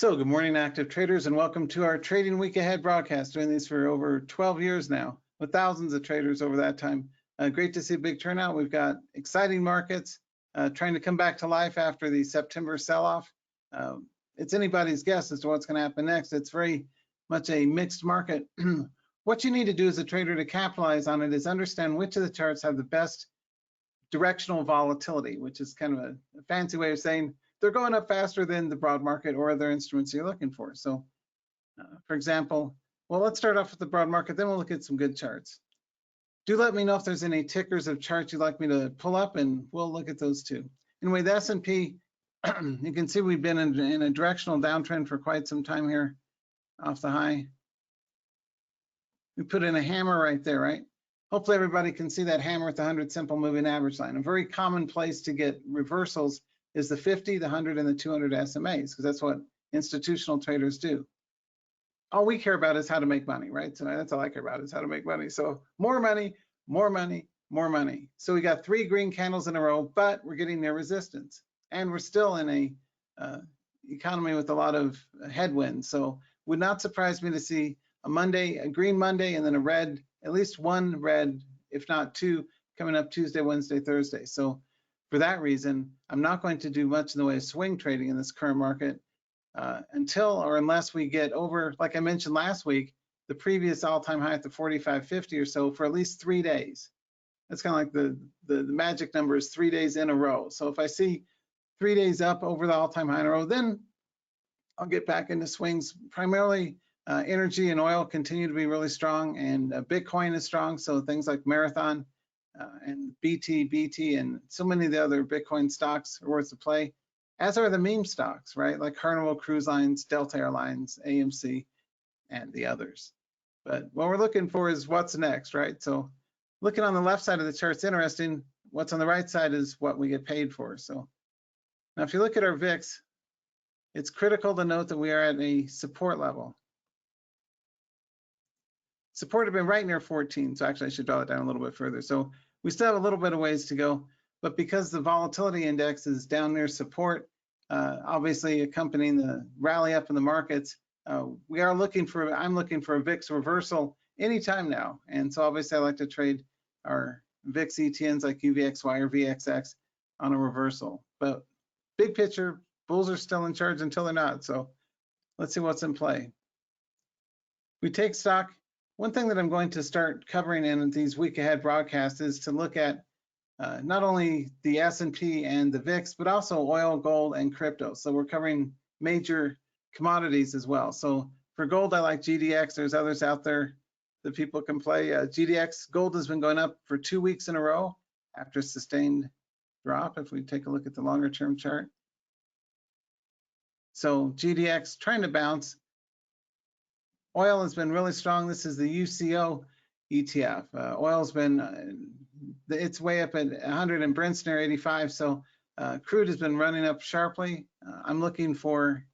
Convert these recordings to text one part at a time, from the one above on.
So good morning, active traders, and welcome to our Trading Week Ahead broadcast. Doing these for over 12 years now, with thousands of traders over that time. Great to see a big turnout. We've got exciting markets trying to come back to life after the September sell-off. It's anybody's guess as to what's going to happen next. It's very much a mixed market. What you need to do as a trader to capitalize on it is understand which of the charts have the best directional volatility, which is kind of a fancy way of saying they're going up faster than the broad market or other instruments you're looking for. So, for example, well, let's start off with the broad market, then we'll look at some good charts. Do let me know if there's any tickers of charts you'd like me to pull up, and we'll look at those too. Anyway, the S&P, you can see we've been in a directional downtrend for quite some time here off the high. We put in a hammer right there, right? Hopefully everybody can see that hammer with the 100 simple moving average line. A very common place to get reversals is the 50, the 100, and the 200 SMAs, because that's what institutional traders do. All we care about is how to make money, right? So that's all I care about is how to make money. So more money, more money, more money. So we got 3 green candles in a row, but we're getting near resistance. And we're still in a economy with a lot of headwinds. So would not surprise me to see a green Monday, and then a red, at least one red, if not 2, coming up Tuesday, Wednesday, Thursday. So for that reason, I'm not going to do much in the way of swing trading in this current market until or unless we get over, like I mentioned last week, the previous all-time high at the 45.50 or so for at least 3 days. That's kind of like the magic number is 3 days in a row. So if I see 3 days up over the all-time high in a row, then I'll get back into swings. Primarily, energy and oil continue to be really strong, and Bitcoin is strong. So things like Marathon and BT, and so many of the other Bitcoin stocks are worth the play, as are the meme stocks, right? Like Carnival Cruise Lines, Delta Airlines, AMC, and the others. But what we're looking for is what's next, right? So looking on the left side of the chart's interesting. What's on the right side is what we get paid for. So now if you look at our VIX, it's critical to note that we are at a support level. Support had been right near 14, so actually I should draw it down a little bit further. So we still have a little bit of ways to go, but because the volatility index is down near support, obviously accompanying the rally up in the markets, I'm looking for a VIX reversal anytime now. And so obviously I like to trade our VIX ETNs like UVXY or VXX on a reversal. But big picture, bulls are still in charge until they're not. So let's see what's in play. We take stock. One thing that I'm going to start covering in these week ahead broadcasts is to look at not only the S&P and the VIX, but also oil, gold, and crypto. So we're covering major commodities as well. So for gold, I like GDX. There's others out there that people can play. GDX, gold has been going up for 2 weeks in a row after a sustained drop, if we take a look at the longer term chart. So GDX trying to bounce. Oil has been really strong. This is the UCO ETF. Oil's been, it's way up at 100 and Brent's near 85. So crude has been running up sharply. I'm going to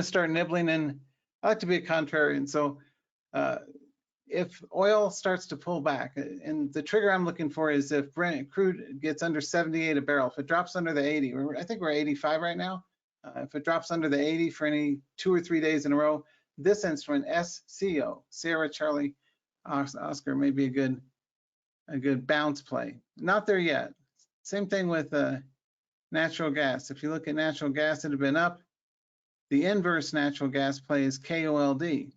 start nibbling in. I like to be a contrarian. So if oil starts to pull back, and the trigger I'm looking for is if crude gets under 78 a barrel, if it drops under the 80, I think we're 85 right now. If it drops under the 80 for any 2 or 3 days in a row, this instrument, SCO, Sierra Charlie Oscar, may be a good bounce play. Not there yet. Same thing with natural gas. If you look at natural gas, it had been up. The inverse natural gas play is KOLD. And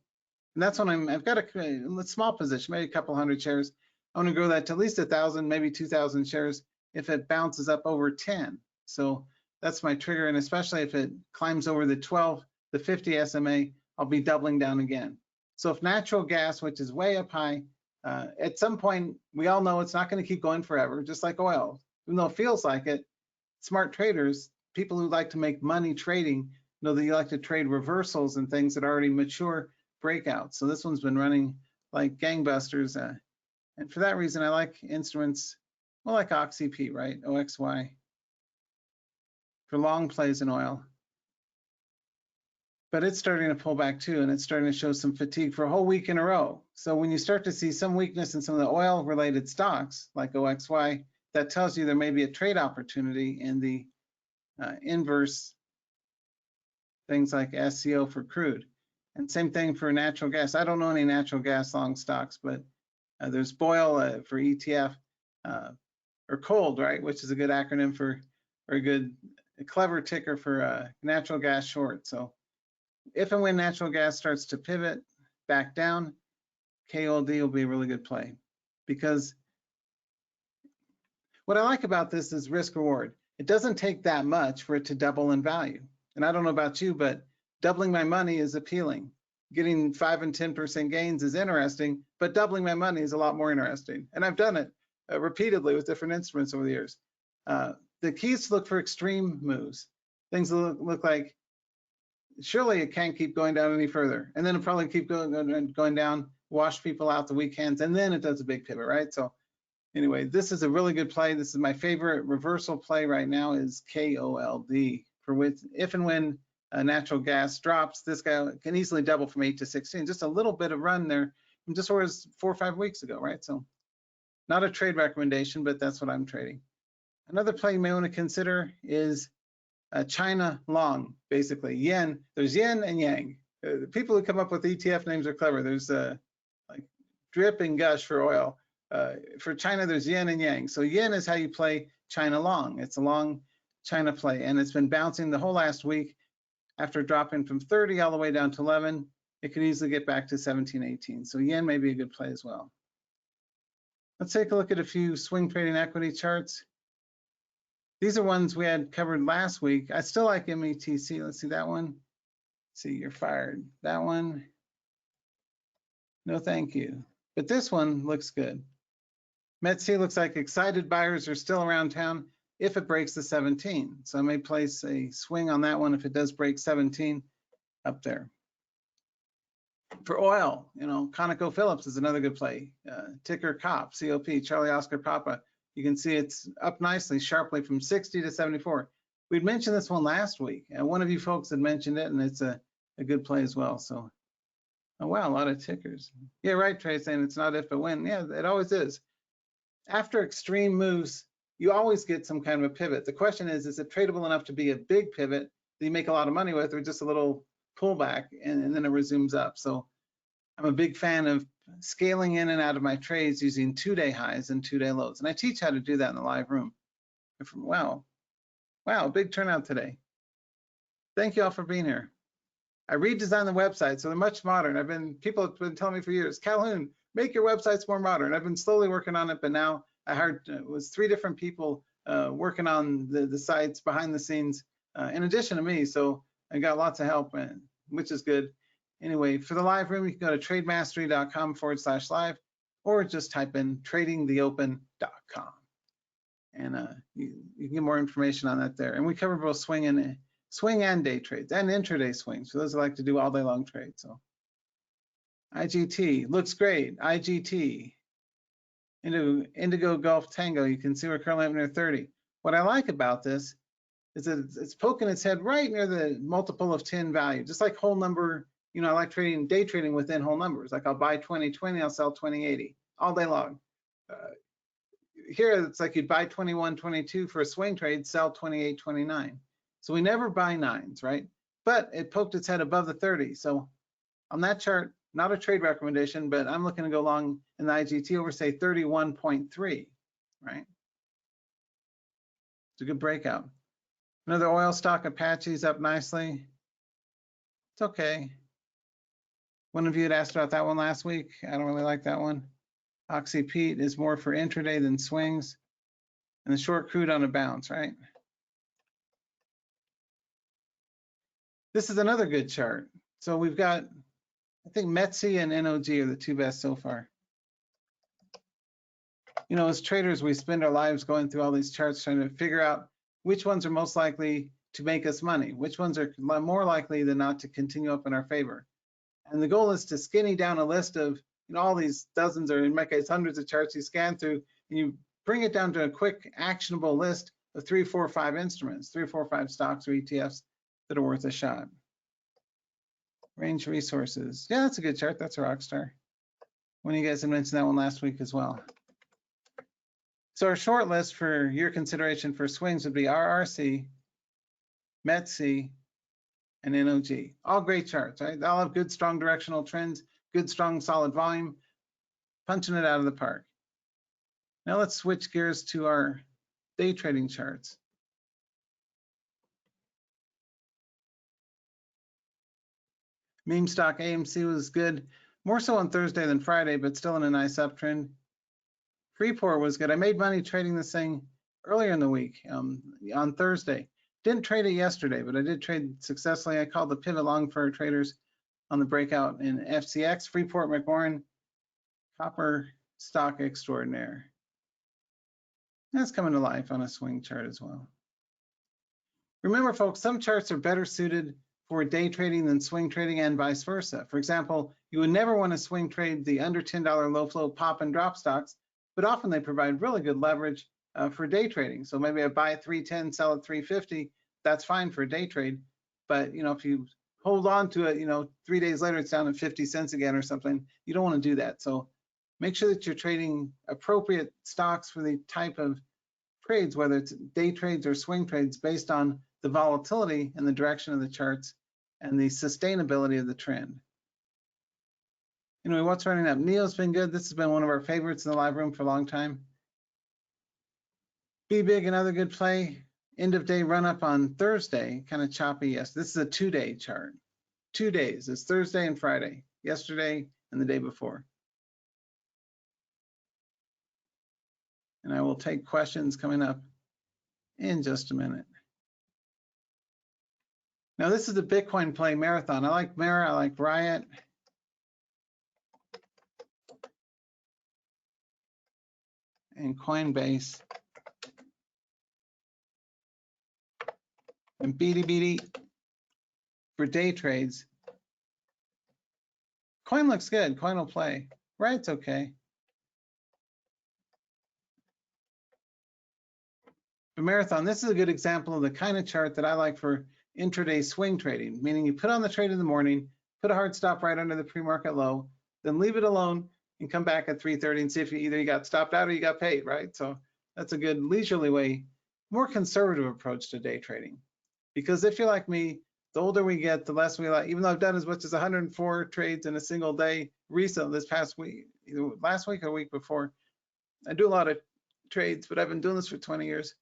that's when I've got a small position, maybe a couple hundred shares. I want to grow that to at least 1,000, maybe 2,000 shares if it bounces up over 10. So that's my trigger, and especially if it climbs over the 12, the 50 SMA, I'll be doubling down again. So if natural gas, which is way up high, at some point, we all know it's not going to keep going forever, just like oil. Even though it feels like it, smart traders, people who like to make money trading, know that you like to trade reversals and things that are already mature breakouts. So this one's been running like gangbusters. And for that reason, I like instruments, well, like OXYP, right? OXY. For long plays in oil. But it's starting to pull back too, and it's starting to show some fatigue for a whole week in a row. So when you start to see some weakness in some of the oil related stocks like OXY, that tells you there may be a trade opportunity in the inverse things like SCO for crude. And same thing for natural gas. I don't know any natural gas long stocks, but there's BOIL for ETF, or COLD, right, which is a good acronym for, or a clever ticker for natural gas short. So if and when natural gas starts to pivot back down, KOLD will be a really good play, because what I like about this is risk reward. It doesn't take that much for it to double in value. And I don't know about you, but doubling my money is appealing. Getting 5 and 10% gains is interesting, but doubling my money is a lot more interesting. And I've done it repeatedly with different instruments over the years. The key is to look for extreme moves. Things that look like, surely it can't keep going down any further. And then it'll probably keep going down, wash people out the weekends, and then it does a big pivot, right? So anyway, this is a really good play. This is my favorite reversal play right now, is KOLD, for which, if and when natural gas drops, this guy can easily double from 8 to 16. Just a little bit of run there from just where it was 4 or 5 weeks ago, right? So not a trade recommendation, but that's what I'm trading. Another play you may want to consider is China long, basically. Yen, there's yen and yang. The people who come up with ETF names are clever. There's like drip and gush for oil. For China, there's yen and yang. So yen is how you play China long. It's a long China play, and it's been bouncing the whole last week. After dropping from 30 all the way down to 11, it could easily get back to 17, 18. So yen may be a good play as well. Let's take a look at a few swing trading equity charts. These are ones we had covered last week. I still like METC. Let's see that one. Let's see, you're fired. That one, no thank you. But this one looks good. METC looks like excited buyers are still around town if it breaks the 17. So I may place a swing on that one if it does break 17 up there. For oil, you know, ConocoPhillips is another good play. Ticker COP, COP, Charlie Oscar Papa. You can see it's up nicely, sharply from 60 to 74. We'd mentioned this one last week, and one of you folks had mentioned it, and it's a good play as well. So, oh wow, a lot of tickers. Yeah, right, Trey, saying it's not if but when. Yeah, it always is. After extreme moves, you always get some kind of a pivot. The question is it tradable enough to be a big pivot that you make a lot of money with, or just a little pullback and then it resumes up? So I'm a big fan of scaling in and out of my trades using 2-day highs and 2-day lows. And I teach how to do that in the live room. Wow, big turnout today. Thank you all for being here. I redesigned the website, so they're much modern. People have been telling me for years, Calhoun, make your websites more modern. I've been slowly working on it, but now I hired, it was 3 different people working on the sites behind the scenes, in addition to me. So I got lots of help, which is good. Anyway, for the live room, you can go to trademastery.com/live, or just type in tradingtheopen.com. And you can get more information on that there. And we cover both swing and day trades and intraday swings for those that like to do all day long trades. So IGT looks great. IGT, Indigo Golf Tango, you can see we're currently up near 30. What I like about this is that it's poking its head right near the multiple of 10 value, just like whole number. You know, I like day trading within whole numbers. Like I'll buy 2020, I'll sell 2080 all day long. Here, it's like you'd buy 2122 for a swing trade, sell 2829. So we never buy 9s, right? But it poked its head above the 30. So on that chart, not a trade recommendation, but I'm looking to go long in the IGT over, say, 31.3, right? It's a good breakout. Another oil stock, Apache's up nicely. It's okay. One of you had asked about that one last week. I don't really like that one. Oxy Pete is more for intraday than swings. And the short crude on a bounce, right? This is another good chart. So we've got, I think METC and NOG are the 2 best so far. You know, as traders, we spend our lives going through all these charts trying to figure out which ones are most likely to make us money, which ones are more likely than not to continue up in our favor. And the goal is to skinny down a list of, you know, all these dozens, or in my case, hundreds of charts you scan through, and you bring it down to a quick, actionable list of 3, 4, 5 instruments, 3, 4, 5 stocks or ETFs that are worth a shot. Range Resources. Yeah, that's a good chart. That's a rock star. One of you guys had mentioned that one last week as well. So our short list for your consideration for swings would be RRC, METC, and NOG. All great charts, right? They all have good, strong directional trends, good, strong, solid volume, punching it out of the park. Now let's switch gears to our day trading charts. Meme stock AMC was good, more so on Thursday than Friday, but still in a nice uptrend. Freeport was good. I made money trading this thing earlier in the week on Thursday. Didn't trade it yesterday, but I did trade successfully. I called the pivot long for our traders on the breakout in FCX, Freeport McMoran, copper stock extraordinaire. That's coming to life on a swing chart as well. Remember, folks, some charts are better suited for day trading than swing trading and vice versa. For example, you would never want to swing trade the under $10 low flow pop and drop stocks, but often they provide really good leverage for day trading. So maybe I buy at 310, sell at 350, that's fine for a day trade. But if you hold on to it, 3 days later it's down to 50 cents again or something, you don't want to do that. So make sure that you're trading appropriate stocks for the type of trades, whether it's day trades or swing trades, based on the volatility and the direction of the charts and the sustainability of the trend. Anyway, what's running up? NEO's been good. This has been one of our favorites in the live room for a long time. Be Big, another good play. End of day run up on Thursday, kind of choppy. Yes, this is a 2-day chart. 2 days. It's Thursday and Friday, yesterday and the day before. And I will take questions coming up in just a minute. Now, this is a Bitcoin play marathon. I like Mara, I like Riot. And Coinbase. And BD for day trades. Coin looks good. Coin will play. Riot's okay. For marathon, this is a good example of the kind of chart that I like for intraday swing trading, meaning you put on the trade in the morning, put a hard stop right under the pre-market low, then leave it alone and come back at 3:30 and see if you got stopped out or you got paid, right? So that's a good leisurely way, more conservative approach to day trading. Because if you're like me, the older we get, the less we like, even though I've done as much as 104 trades in a single day recently, this past week, either last week or week before, I do a lot of trades, but I've been doing this for 20 years.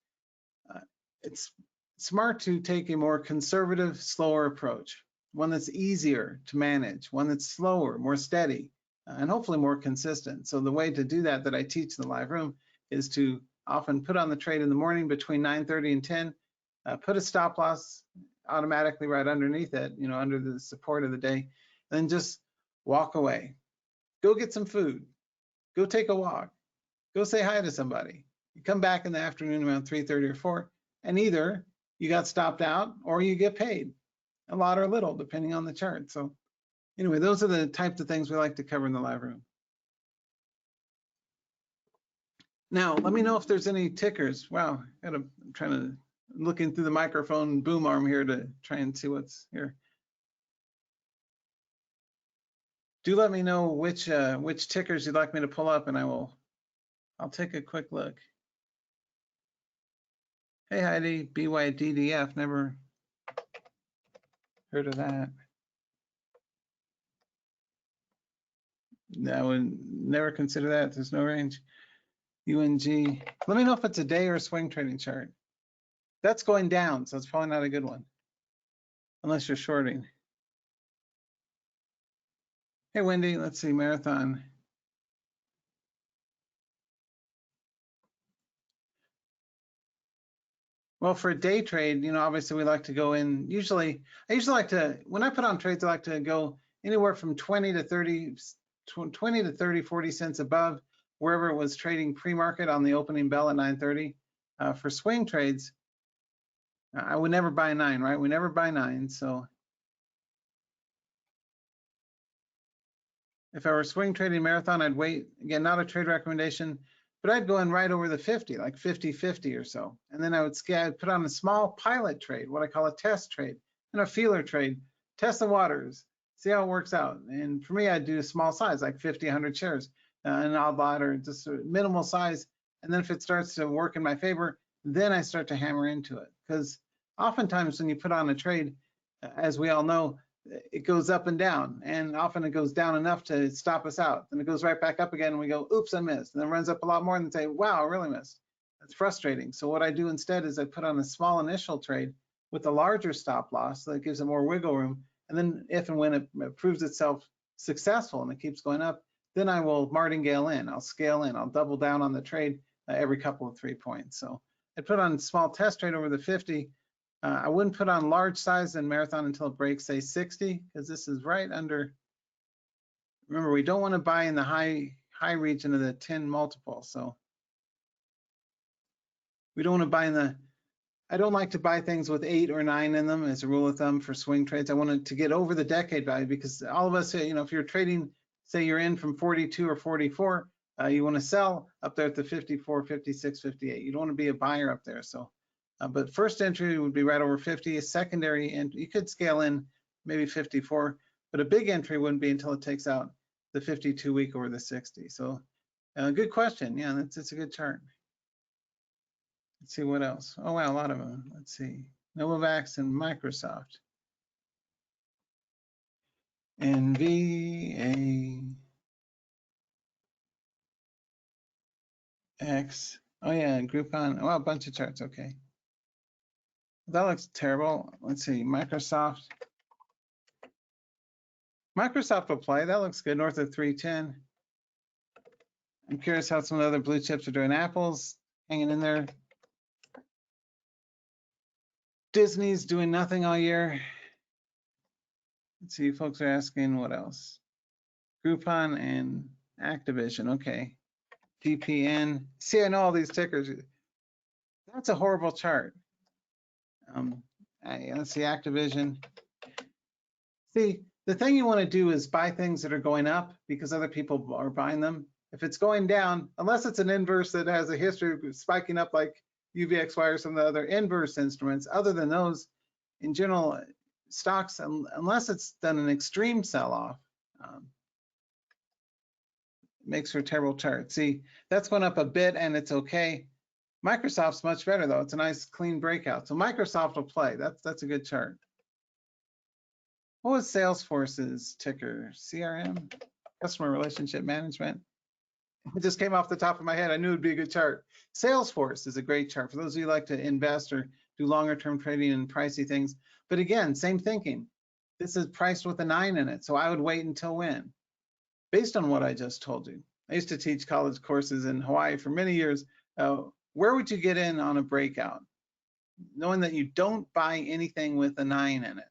It's smart to take a more conservative, slower approach, one that's easier to manage, one that's slower, more steady, and hopefully more consistent. So the way to do that I teach in the live room is to often put on the trade in the morning between 9:30 and 10, put a stop loss automatically right underneath it, under the support of the day, then just walk away. Go get some food, go take a walk, go say hi to somebody. You come back in the afternoon around 3:30 or 4, and either you got stopped out or you get paid, a lot or little, depending on the chart. So anyway, those are the types of things we like to cover in the live room. Now, let me know if there's any tickers. Wow, I'm trying to looking through the microphone boom arm here to try and see what's here. Do let me know which tickers you'd like me to pull up, and I'll take a quick look. Hey Heidi, BYDDF, never heard of that. I would never consider that. There's no range. UNG. Let me know if it's a day or a swing trading chart. That's going down, so it's probably not a good one, unless you're shorting. Hey Wendy, let's see, marathon. Well, for a day trade, obviously we like to go in. I usually like to, when I put on trades, I like to go anywhere from 20 to 30, 40 cents above wherever it was trading pre-market on the opening bell at 9:30. For swing trades, I would never buy 9, right? We never buy 9. So if I were swing trading marathon, I'd wait. Again, not a trade recommendation, but I'd go in right over the 50, like 50-50 or so. And then I'd put on a small pilot trade, what I call a test trade, and a feeler trade, test the waters, see how it works out. And for me, I'd do a small size, like 50, 100 shares, an odd lot or just a minimal size. And then if it starts to work in my favor, then I start to hammer into it. Because oftentimes when you put on a trade, as we all know, it goes up and down, and often it goes down enough to stop us out. Then it goes right back up again, and we go, oops, I missed. And then it runs up a lot more and say, wow, I really missed. That's frustrating. So what I do instead is I put on a small initial trade with a larger stop loss, so that gives it more wiggle room. And then if and when it proves itself successful and it keeps going up, then I will martingale in, I'll scale in, I'll double down on the trade every couple of 3 points. So I put on small test trade over the 50. I wouldn't put on large size in marathon until it breaks, say 60, because this is right under. Remember, we don't want to buy in the high region of the 10 multiple. So we don't want to buy in the, I don't like to buy things with 8 or 9 in them as a rule of thumb for swing trades. I wanted to get over the decade value, because all of us, you know, if you're trading, say you're in from 42 or 44, you want to sell up there at the 54, 56, 58. You don't want to be a buyer up there. So, but first entry would be right over 50. A secondary, and you could scale in maybe 54, but a big entry wouldn't be until it takes out the 52 week over the 60. So, good question. Yeah, that's a good chart. Let's see what else. Oh wow, a lot of them. Let's see. Novavax and Microsoft. NVAX. Oh yeah, Groupon. Oh, a bunch of charts. Okay. That looks terrible. Let's see. Microsoft. Microsoft will play. That looks good. North of 310. I'm curious how some of the other blue chips are doing. Apple's hanging in there. Disney's doing nothing all year. Let's see, folks are asking what else. Groupon and Activision, okay. GPN, see, I know all these tickers. That's a horrible chart. Let's see, Activision. See, the thing you want to do is buy things that are going up because other people are buying them. If it's going down, unless it's an inverse that has a history of spiking up like UVXY or some of the other inverse instruments, other than those, in general, stocks, unless it's done an extreme sell-off, makes for a terrible chart. See, that's going up a bit and it's okay. Microsoft's much better though. It's a nice clean breakout. So Microsoft will play. That's a good chart. What was Salesforce's ticker? CRM? Customer Relationship Management. It just came off the top of my head. I knew it'd be a good chart. Salesforce is a great chart for those of you who like to invest or do longer term trading and pricey things. But again, same thinking. This is priced with a 9 in it. So I would wait until when? Based on what I just told you. I used to teach college courses in Hawaii for many years. Where would you get in on a breakout? Knowing that you don't buy anything with a 9 in it.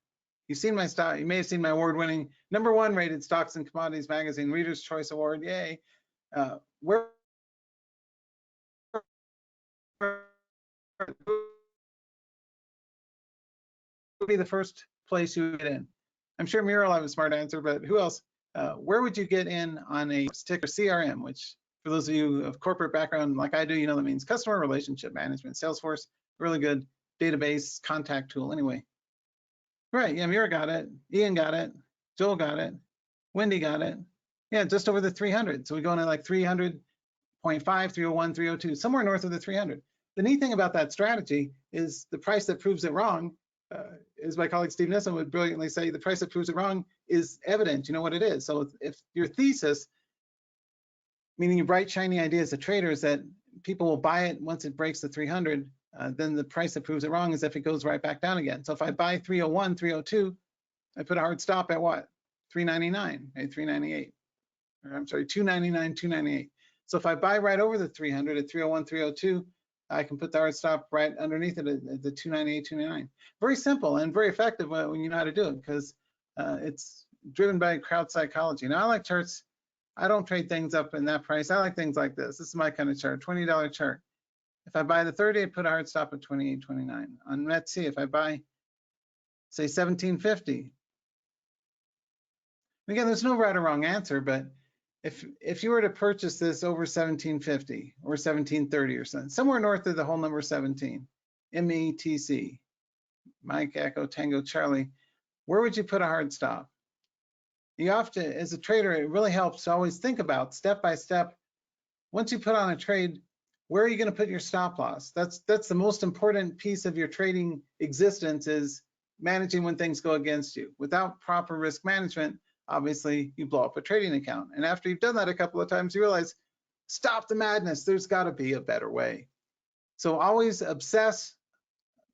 You've seen my stock, you may have seen my award-winning #1 rated Stocks and Commodities Magazine Reader's Choice Award, yay. Where would be the first place you would get in? I'm sure Muriel have a smart answer, but who else? Where would you get in on a ticker CRM, which for those of you of corporate background like I do, you know that means customer relationship management. Salesforce, really good database contact tool anyway. Right, yeah, Mira got it, Ian got it, Joel got it, Wendy got it. Yeah, just over the 300. So we're going to like 300.5, 301, 302, somewhere north of the 300. The neat thing about that strategy is the price that proves it wrong, as my colleague Steve Nissen would brilliantly say, the price that proves it wrong is evident. You know what it is. So if your thesis, meaning your bright, shiny idea as a trader, is that people will buy it once it breaks the 300, then the price that proves it wrong is if it goes right back down again. So if I buy 301, 302, I put a hard stop at what? 399, 398. Or I'm sorry, 299, 298. So if I buy right over the 300 at 301, 302, I can put the hard stop right underneath it at the 298, 299. Very simple and very effective when you know how to do it, because it's driven by crowd psychology. Now I like charts. I don't trade things up in that price. I like things like this. This is my kind of chart, $20 chart. If I buy the 30, I put a hard stop at 28.29. On METC, if I buy, say, 17.50. Again, there's no right or wrong answer, but if you were to purchase this over 17.50 or 17.30 or something, somewhere north of the whole number 17, METC, Mike, Echo, Tango, Charlie, where would you put a hard stop? You have to, as a trader, it really helps to always think about step by step. Once you put on a trade, where are you going to put your stop loss? That's the most important piece of your trading existence, is managing when things go against you. Without proper risk management, obviously you blow up a trading account. And after you've done that a couple of times, you realize, stop the madness. There's got to be a better way. So always obsess,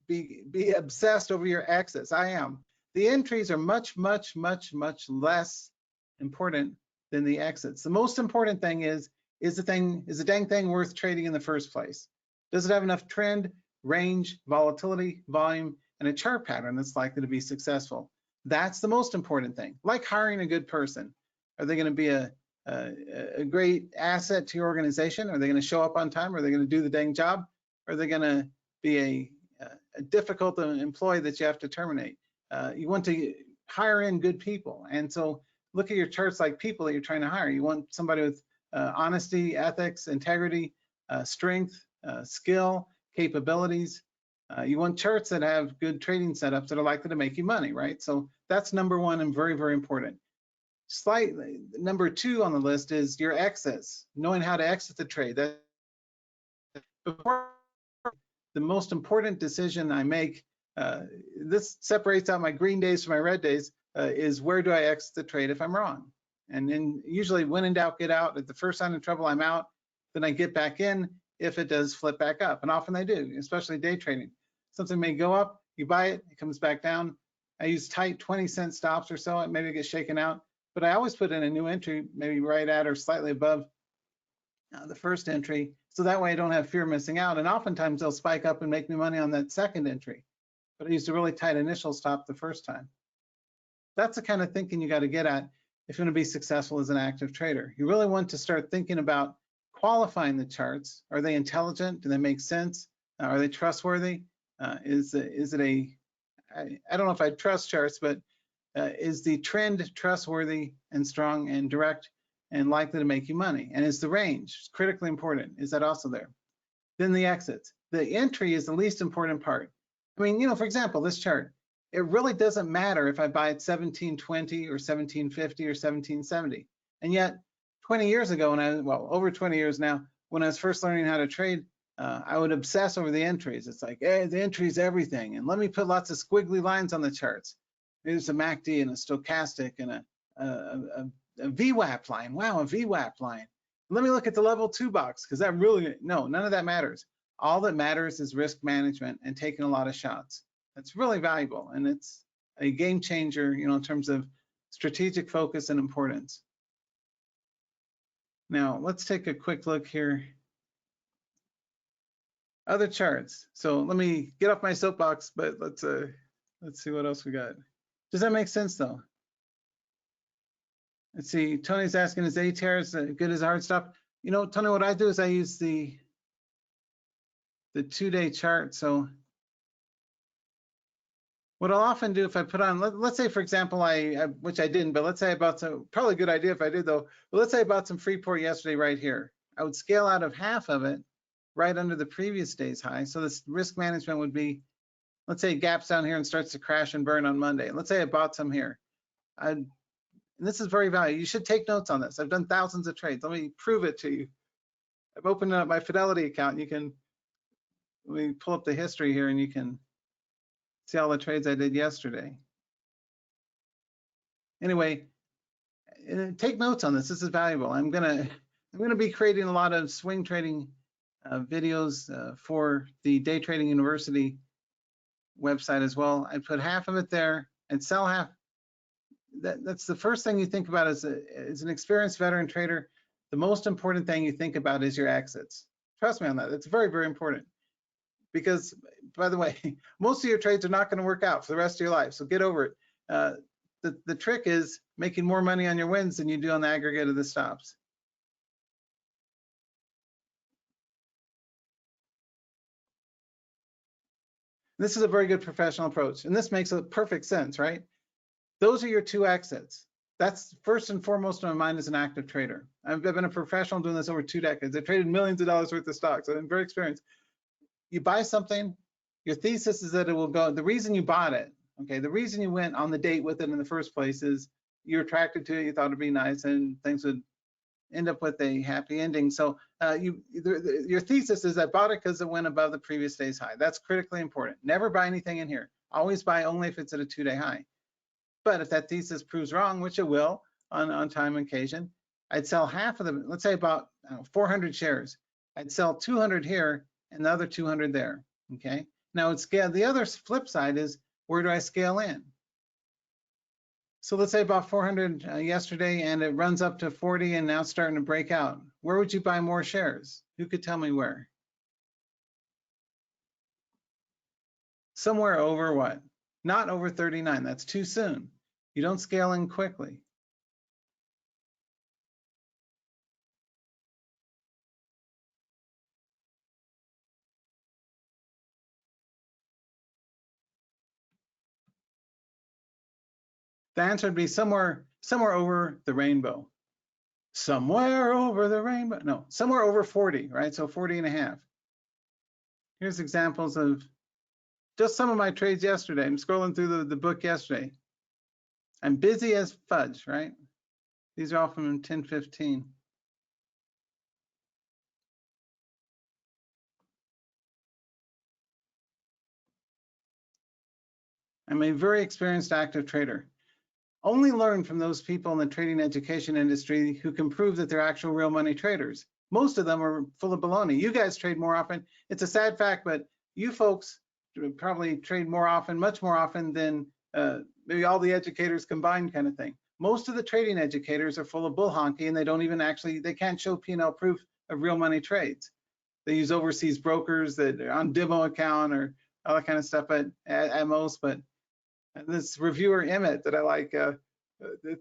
be obsessed over your exits. I am. The entries are much, much, much, much less important than the exits. The most important thing is the dang thing worth trading in the first place? Does it have enough trend, range, volatility, volume, and a chart pattern that's likely to be successful? That's the most important thing. Like hiring a good person. Are they going to be a great asset to your organization? Are they going to show up on time? Are they going to do the dang job? Or are they going to be a difficult employee that you have to terminate? You want to hire in good people. And so look at your charts like people that you're trying to hire. You want somebody with honesty, ethics, integrity, strength, skill, capabilities. You want charts that have good trading setups that are likely to make you money, right? So that's number one and very, very important. Slightly, number two on the list is your exits, knowing how to exit the trade. That before the most important decision I make, this separates out my green days from my red days, is where do I exit the trade if I'm wrong? And then usually when in doubt, get out. At the first sign of trouble, I'm out. Then I get back in if it does flip back up. And often they do, especially day trading. Something may go up, you buy it, it comes back down. I use tight 20-cent stops or so, and maybe it gets shaken out. But I always put in a new entry, maybe right at or slightly above the first entry. So that way I don't have fear of missing out. And oftentimes they'll spike up and make me money on that second entry. But I used a really tight initial stop the first time. That's the kind of thinking you got to get at if you're going to be successful as an active trader. You really want to start thinking about qualifying the charts. Are they intelligent? Do they make sense? Are they trustworthy? Is it a, I don't know if I trust charts, but is the trend trustworthy and strong and direct and likely to make you money? And is the range critically important? Is that also there? Then the exits. The entry is the least important part. I mean, you know, for example, this chart, it really doesn't matter if I buy at 1720 or 1750 or 1770. And yet 20 years ago, over 20 years now, when I was first learning how to trade, I would obsess over the entries. It's like, hey, the entry is everything. And let me put lots of squiggly lines on the charts. There's a MACD and a stochastic and a VWAP line. Wow, a VWAP line. Let me look at the level 2 box, because that really, no, none of that matters. All that matters is risk management and taking a lot of shots. That's really valuable, and it's a game changer, you know, in terms of strategic focus and importance. Now, let's take a quick look here. Other charts. So let me get off my soapbox, but let's see what else we got. Does that make sense though? Let's see, Tony's asking, is ATR as good as a hard stop? You know, Tony, what I do is I use the 2-day chart. So what I'll often do if I put on, let's say for example, which I didn't, but let's say I bought some, probably a good idea if I did though, but let's say I bought some Freeport yesterday right here. I would scale out of half of it right under the previous day's high. So this risk management would be, let's say it gaps down here and starts to crash and burn on Monday. Let's say I bought some here. And this is very valuable. You should take notes on this. I've done thousands of trades. Let me prove it to you. I've opened up my Fidelity account. You can, let me pull up the history here and you can see all the trades I did yesterday. Anyway, take notes on this. This is valuable. I'm gonna be creating a lot of swing trading videos for the Day Trading University website as well. I put half of it there and sell half. That's the first thing you think about as an experienced veteran trader. The most important thing you think about is your exits. Trust me on that. It's very, very important. Because, by the way, most of your trades are not going to work out for the rest of your life. So get over it. The trick is making more money on your wins than you do on the aggregate of the stops. This is a very good professional approach, and this makes a perfect sense, right? Those are your 2 exits. That's first and foremost in my mind as an active trader. I've been a professional doing this over 2 decades. I've traded millions of dollars worth of stocks. I'm very experienced. You buy something, your thesis is that it will go. The reason you bought it, okay, the reason you went on the date with it in the first place is you're attracted to it, you thought it'd be nice, and things would end up with a happy ending. So your thesis is I bought it because it went above the previous day's high. That's critically important. Never buy anything in here. Always buy only if it's at a 2-day high. But if that thesis proves wrong, which it will on time and occasion, I'd sell half of them, let's say about 400 shares. I'd sell 200 here and the other 200 there, okay? Now it's scale. The other flip side is, where do I scale in? So let's say about 400 yesterday, and it runs up to 40 and now it's starting to break out. Where would you buy more shares? Who could tell me where? Somewhere over what? Not over 39, that's too soon. You don't scale in quickly. The answer would be somewhere over the rainbow. Somewhere over the rainbow. No, somewhere over 40, right? So 40 and a half. Here's examples of just some of my trades yesterday. I'm scrolling through the book yesterday. I'm busy as fudge, right? These are all from 1015. I'm a very experienced active trader. Only learn from those people in the trading education industry who can prove that they're actual real money traders. Most of them are full of baloney. You guys trade more often. It's a sad fact, but you folks probably trade more often, much more often than maybe all the educators combined, kind of thing. Most of the trading educators are full of bull honky, and they don't even they can't show P&L proof of real money trades. They use overseas brokers that are on demo account or all that kind of stuff at most. But this reviewer Emmett that I like,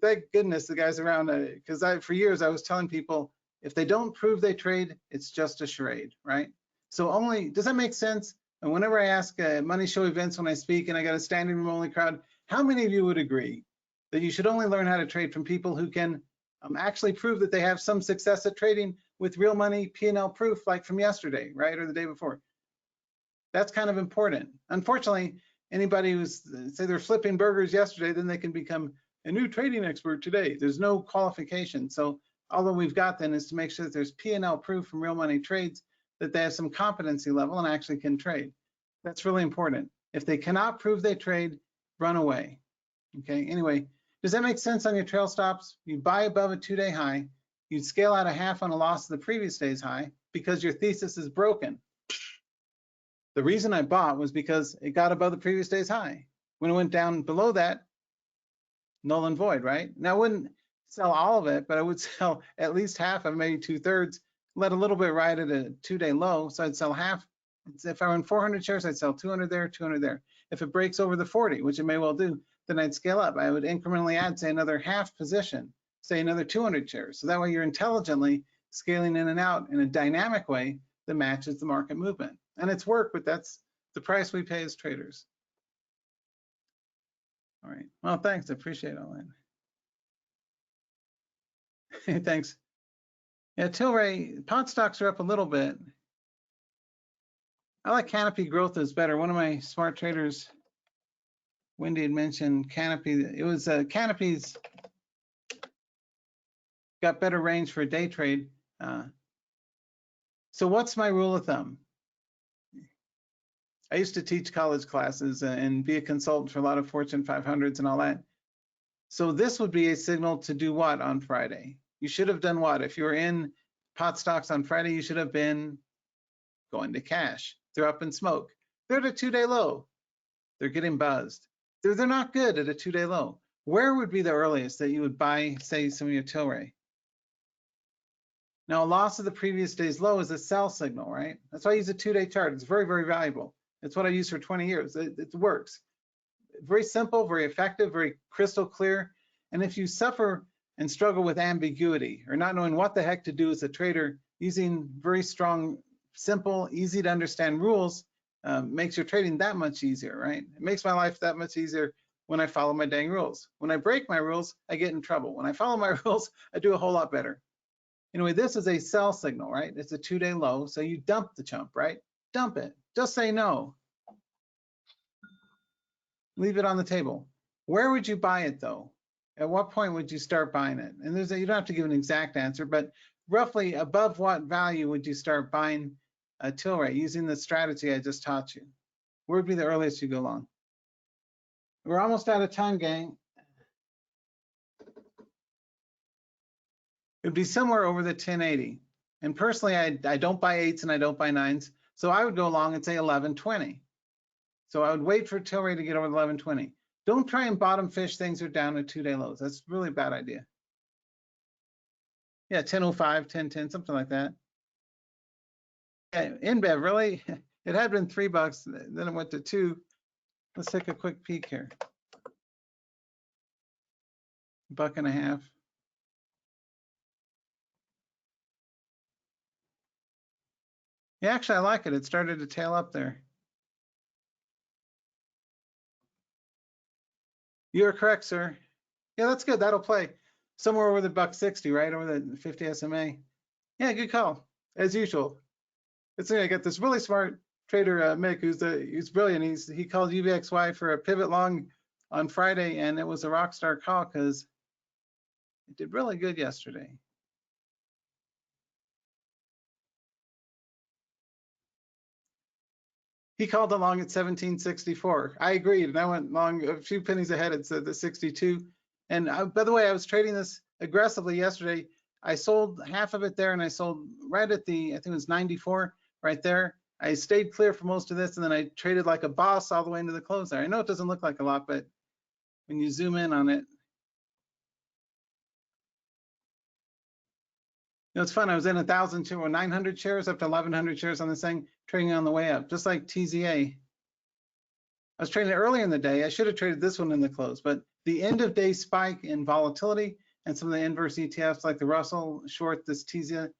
thank goodness the guy's around, because for years I was telling people, if they don't prove they trade, it's just a charade, right? So does that make sense? And whenever I ask money show events when I speak and I got a standing room only crowd, how many of you would agree that you should only learn how to trade from people who can actually prove that they have some success at trading with real money P&L proof, like from yesterday, right, or the day before? That's kind of important. Unfortunately, anybody who's, say they're flipping burgers yesterday, then they can become a new trading expert today. There's no qualification. So all that we've got then is to make sure that there's P&L proof from real money trades, that they have some competency level and actually can trade. That's really important. If they cannot prove they trade, run away. Okay, anyway, does that make sense on your trail stops? You buy above a 2-day high, you scale out a half on a loss of the previous day's high because your thesis is broken. The reason I bought was because it got above the previous day's high. When it went down below that, null and void, right? Now I wouldn't sell all of it, but I would sell at least half of, maybe 2/3, let a little bit ride at a 2-day low. So I'd sell half. If I were in 400 shares, I'd sell 200 there, 200 there. If it breaks over the 40, which it may well do, then I'd scale up. I would incrementally add, say, another half position, say another 200 shares. So that way you're intelligently scaling in and out in a dynamic way that matches the market movement. And it's work, but that's the price we pay as traders. All right. Well, thanks. I appreciate all that. Thanks. Yeah, Tilray, pot stocks are up a little bit. I like Canopy growth is better. One of my smart traders, Wendy, had mentioned Canopy. It was Canopy's got better range for a day trade. So what's my rule of thumb? I used to teach college classes and be a consultant for a lot of Fortune 500s and all that. So this would be a signal to do what on Friday? You should have done what? If you were in pot stocks on Friday, you should have been going to cash. They're up in smoke. They're at a 2-day low. They're getting buzzed. They're not good at a 2-day low. Where would be the earliest that you would buy, say, some of your Tilray? Now, a loss of the previous day's low is a sell signal, right? That's why I use a 2-day chart. It's very, very valuable. It's what I use for 20 years. It works. Very simple, very effective, very crystal clear. And if you suffer and struggle with ambiguity or not knowing what the heck to do as a trader, using very strong, simple, easy to understand rules makes your trading that much easier, right? It makes my life that much easier when I follow my dang rules. When I break my rules, I get in trouble. When I follow my rules, I do a whole lot better. Anyway, this is a sell signal, right? It's a 2-day low, so you dump the chump, right? Dump it. Just say no. Leave it on the table. Where would you buy it though? At what point would you start buying it? And you don't have to give an exact answer, but roughly above what value would you start buying a Tilray using the strategy I just taught you? Where would be the earliest you go long? We're almost out of time, gang. It'd be somewhere over the 1080. And personally, I don't buy 8s and I don't buy 9s. So I would go along and say 1120. So I would wait for Tilray to get over 1120. Don't try and bottom fish things that are down at 2-day lows. That's really a bad idea. Yeah, 1005, 1010, something like that. Yeah, InBev, really? It had been $3, then it went to 2. Let's take a quick peek here. $1.50. Yeah, actually, I like it. It started to tail up there. You're correct, sir. Yeah, that's good. That'll play somewhere over the $1.60, right? Over the 50 SMA. Yeah, good call, as usual. It's I got this really smart trader, Mick, who's brilliant. He called UVXY for a pivot long on Friday, and it was a rock star call because it did really good yesterday. He called along at 1764. I agreed, and I went long a few pennies ahead at the 62. And by the way, I was trading this aggressively yesterday. I sold half of it there, and I sold right at the, I think it was 94 right there. I stayed clear for most of this, and then I traded like a boss all the way into the close there. I know it doesn't look like a lot, but when you zoom in on it, you know, it's fun. I was in 1,000 or 900 shares up to 1,100 shares on this thing, trading on the way up, just like TZA. I was trading it earlier in the day. I should have traded this one in the close, but the end of day spike in volatility and some of the inverse ETFs like the Russell short, this TZA,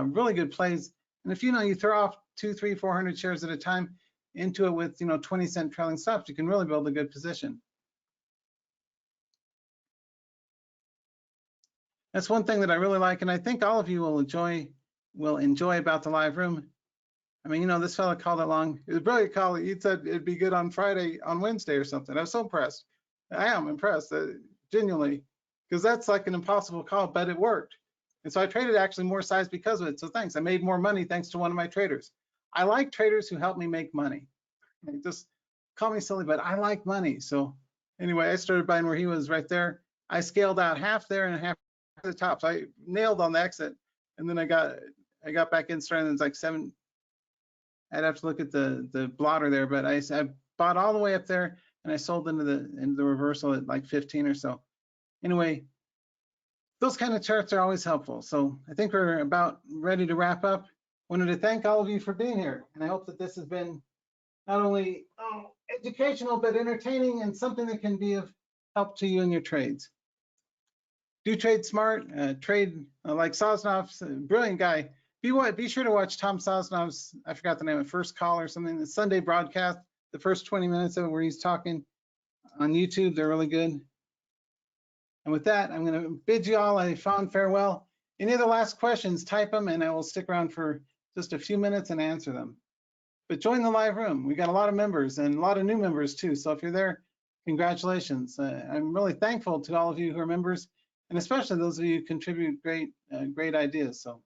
really good plays. And if you know, you throw off 200, 300, 400 shares at a time into it with 20-cent trailing stops, you can really build a good position. That's one thing that I really like, and I think all of you will enjoy about the live room. I mean, this fella called it long. It was a brilliant call. He said it'd be good on Friday, on Wednesday or something. I was so impressed. I am impressed, genuinely, because that's like an impossible call, but it worked. And so I traded actually more size because of it. So thanks. I made more money thanks to one of my traders. I like traders who help me make money. Just call me silly, but I like money. So anyway, I started buying where he was right there. I scaled out half there and half to the top. So I nailed on the exit, and then I got back in starting. It's like 7. I'd have to look at the blotter there, but I bought all the way up there and I sold into the reversal at like 15 or so. Anyway, those kind of charts are always helpful. So I think we're about ready to wrap up. Wanted to thank all of you for being here, and I hope that this has been not only educational but entertaining and something that can be of help to you in your trades. Do trade smart, trade like Sosnov's, brilliant guy. Be sure to watch Tom Sosnov's, I forgot the name of First Call or something, the Sunday broadcast, the first 20 minutes of it where he's talking on YouTube. They're really good. And with that, I'm going to bid you all a fond farewell. Any other last questions, type them, and I will stick around for just a few minutes and answer them. But join the live room. We got a lot of members and a lot of new members too. So if you're there, congratulations. I'm really thankful to all of you who are members, and especially those of you who contribute great ideas. So.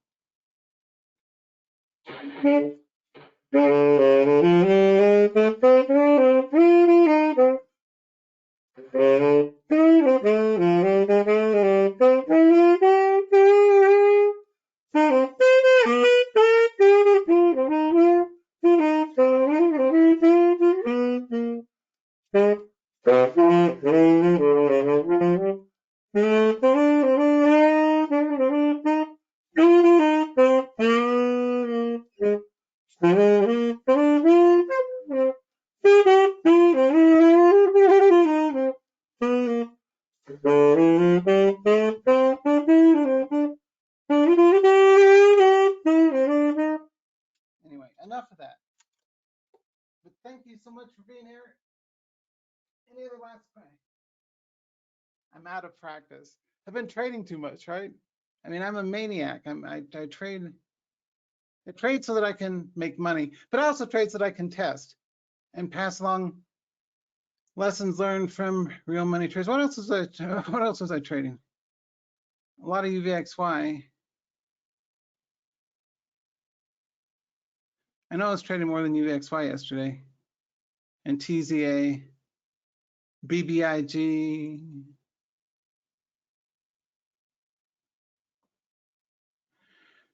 Anyway, enough of that. But thank you so much for being here. Any other last point? I'm out of practice. I've been trading too much, right? I mean, I'm a maniac. I trade so that I can make money, but I also trade so that I can test and pass along lessons learned from real money trades. What else was I trading? A lot of UVXY. I know I was trading more than UVXY yesterday, and TZA, BBIG.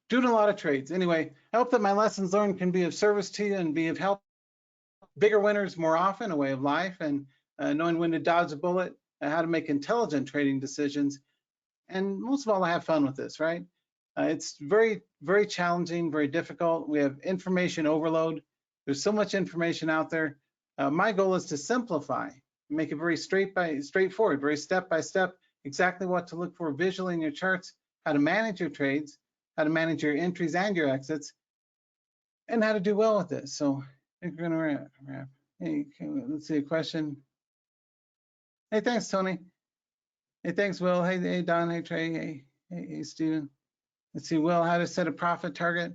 Doing a lot of trades. Anyway, I hope that my lessons learned can be of service to you and be of help. Bigger winners more often, a way of life, and knowing when to dodge a bullet, how to make intelligent trading decisions, and most of all, have fun with this, right? It's very, very challenging, very difficult. We have information overload. There's so much information out there. My goal is to simplify, make it very straightforward, very step by step, exactly what to look for visually in your charts, how to manage your trades, how to manage your entries and your exits, and how to do well with this. So I think we're gonna wrap. Hey, let's see a question. Hey, thanks, Tony. Hey, thanks, Will. Hey, Don. Hey, Trey. Hey, Steven. Let's see, Will, how to set a profit target.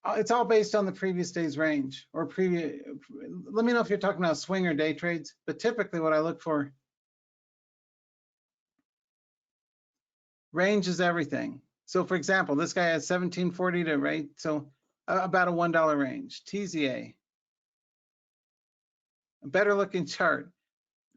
It's all based on the previous day's range or previous. Let me know if you're talking about swing or day trades, but typically what I look for, range is everything. So for example, this guy has 1740 to rate, so about a $1 range. TZA, a better looking chart,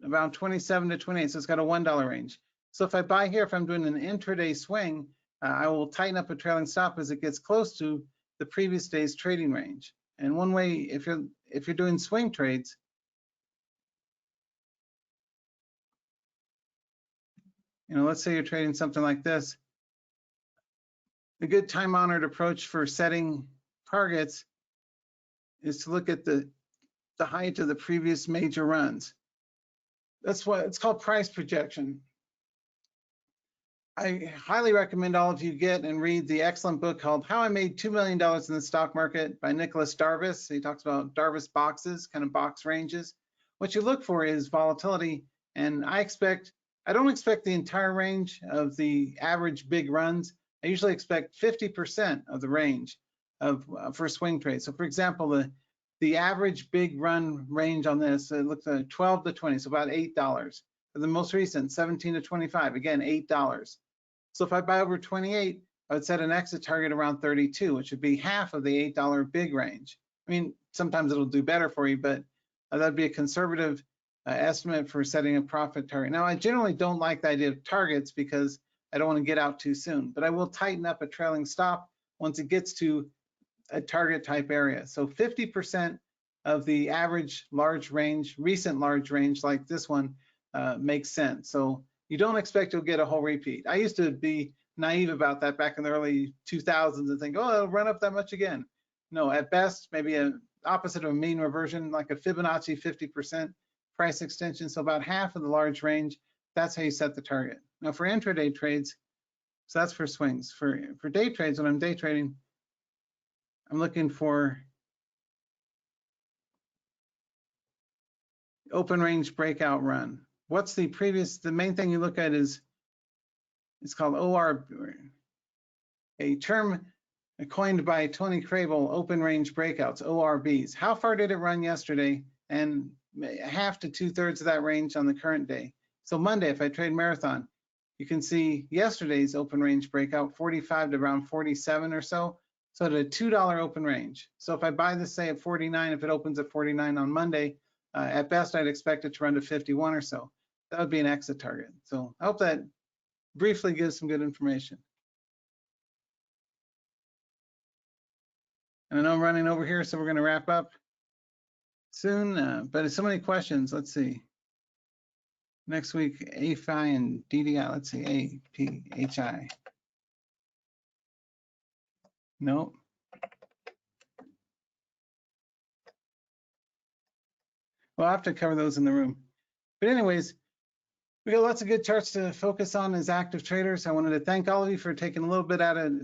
about 27 to 28, so it's got a $1 range. So if I buy here, if I'm doing an intraday swing, I will tighten up a trailing stop as it gets close to the previous day's trading range. And one way, if you're doing swing trades, let's say you're trading something like this, a good time-honored approach for setting targets is to look at the height of the previous major runs. That's what it's called, price projection. I highly recommend all of you get and read the excellent book called How I Made $2 Million in the Stock Market by Nicholas Darvis. He talks about Darvis boxes, kind of box ranges. What you look for is volatility, and I don't expect the entire range of the average big runs. I usually expect 50% of the range for swing trades. So for example, the average big run range on this, it looks at 12 to 20, so about $8. For the most recent, 17 to 25, again, $8. So if I buy over 28, I would set an exit target around 32, which would be half of the $8 big range. I mean, sometimes it'll do better for you, but that'd be a conservative estimate for setting a profit target. Now, I generally don't like the idea of targets because I don't want to get out too soon, but I will tighten up a trailing stop once it gets to a target type area. So 50% of the average large range, recent large range like this one, makes sense. So you don't expect you'll get a whole repeat. I used to be naive about that back in the early 2000s and think, oh, it'll run up that much again. No, at best, maybe an opposite of a mean reversion, like a Fibonacci 50% price extension. So about half of the large range, that's how you set the target. Now for intraday trades, so that's for swings. For day trades, when I'm day trading, I'm looking for open range breakout run. What's the main thing you look at is, it's called OR, a term coined by Tony Crable, open range breakouts, ORBs. How far did it run yesterday? And half to 2/3 of that range on the current day. So Monday, if I trade marathon, you can see yesterday's open range breakout, 45 to around 47 or so. So at a $2 open range. So if I buy this, say at 49, if it opens at 49 on Monday, at best, I'd expect it to run to 51 or so. That would be an exit target. So I hope that briefly gives some good information. And I know I'm running over here, so we're going to wrap up soon, but so many questions. Let's see. Next week, AFI and DDI. Let's see, APHI. Nope. We'll have to cover those in the room. But anyways, we got lots of good charts to focus on as active traders. I wanted to thank all of you for taking a little bit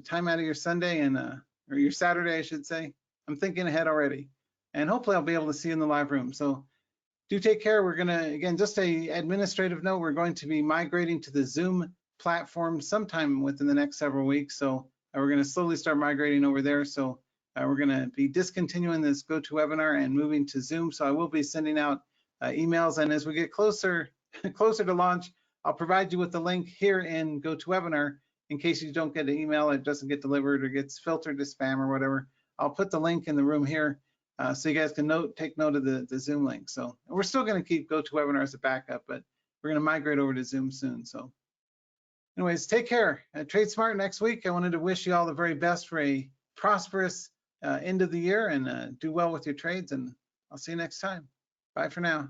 time out of your Sunday or your Saturday, I should say. I'm thinking ahead already. And hopefully I'll be able to see you in the live room. So do take care. We're gonna, again, just a administrative note, we're going to be migrating to the Zoom platform sometime within the next several weeks. So we're gonna slowly start migrating over there. So we're gonna be discontinuing this GoToWebinar and moving to Zoom. So I will be sending out emails, and as we get closer to launch, I'll provide you with the link here in GoToWebinar in case you don't get an email, it doesn't get delivered or gets filtered to spam or whatever. I'll put the link in the room here so you guys can take note of the Zoom link. So we're still going to keep GoToWebinar as a backup, but we're going to migrate over to Zoom soon. So anyways, take care. Trade smart next week. I wanted to wish you all the very best for a prosperous end of the year, and do well with your trades, and I'll see you next time. Bye for now.